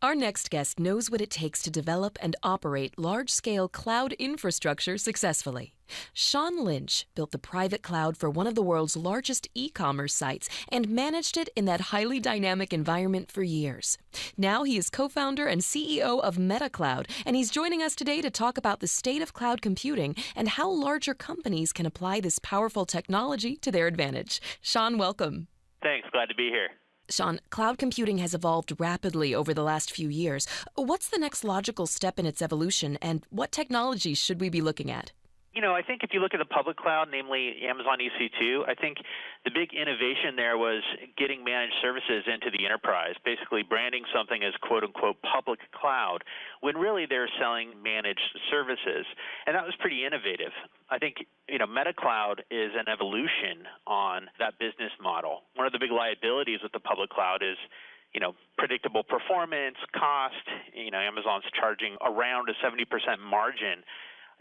Our next guest knows what it takes to develop and operate large-scale cloud infrastructure successfully. Sean Lynch built the private cloud for one of the world's largest e-commerce sites and managed it in that highly dynamic environment for years. Now he is co-founder and CEO of Metacloud, and he's joining us today to talk about the state of cloud computing and how larger companies can apply this powerful technology to their advantage. Sean, welcome. Thanks. Glad to be here. Sean, cloud computing has evolved rapidly over the last few years. What's the next logical step in its evolution, and what technologies should we be looking at? I think if you look at the public cloud, namely Amazon EC2, I think the big innovation there was getting managed services into the enterprise, basically branding something as quote-unquote public cloud, when really they're selling managed services. And that was pretty innovative. I think, Metacloud is an evolution on that business model. One of the big liabilities with the public cloud is predictable performance, cost. Amazon's charging around a 70% margin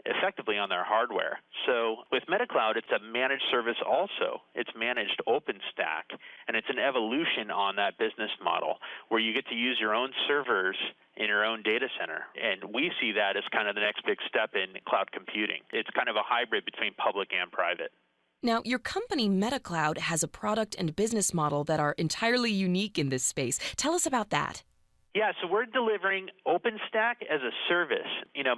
effectively on their hardware. So with Metacloud, it's a managed service also. It's managed OpenStack, and it's an evolution on that business model where you get to use your own servers in your own data center. And we see that as kind of the next big step in cloud computing. It's kind of a hybrid between public and private. Now, your company, Metacloud, has a product and business model that are entirely unique in this space. Tell us about that. Yeah, so we're delivering OpenStack as a service.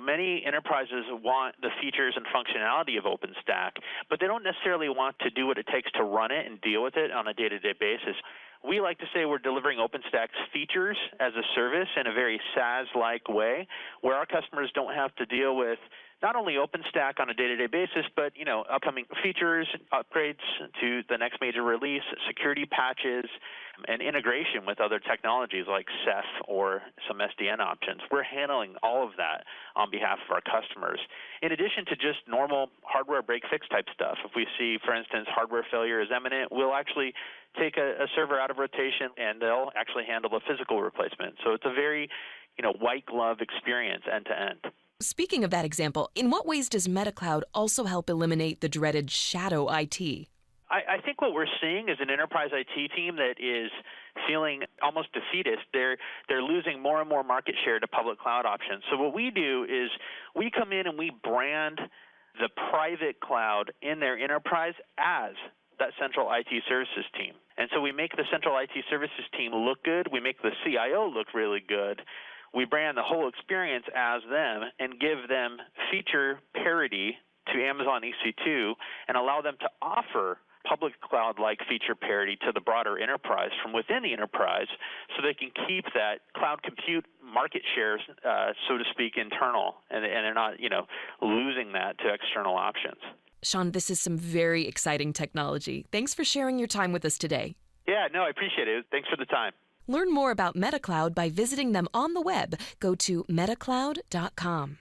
Many enterprises want the features and functionality of OpenStack, but they don't necessarily want to do what it takes to run it and deal with it on a day-to-day basis. We like to say we're delivering OpenStack's features as a service in a very SaaS-like way, where our customers don't have to deal with not only OpenStack on a day-to-day basis, but upcoming features, upgrades to the next major release, security patches, and integration with other technologies like Ceph or some SDN options. We're handling all of that on behalf of our customers. In addition to just normal hardware break-fix type stuff, if we see, for instance, hardware failure is imminent, we'll actually take a server out of rotation and they'll actually handle the physical replacement. So it's a very, white glove experience end to end. Speaking of that example, in what ways does Metacloud also help eliminate the dreaded shadow IT? I think what we're seeing is an enterprise IT team that is feeling almost defeatist. They're losing more and more market share to public cloud options. So what we do is we come in and we brand the private cloud in their enterprise as that central IT services team. And so we make the central IT services team look good. We make the CIO look really good. We brand the whole experience as them and give them feature parity to Amazon EC2 and allow them to offer public cloud-like feature parity to the broader enterprise from within the enterprise so they can keep that cloud compute market shares, so to speak, internal, and they're not, losing that to external options. Sean, this is some very exciting technology. Thanks for sharing your time with us today. Yeah, no, I appreciate it. Thanks for the time. Learn more about Metacloud by visiting them on the web. Go to metacloud.com.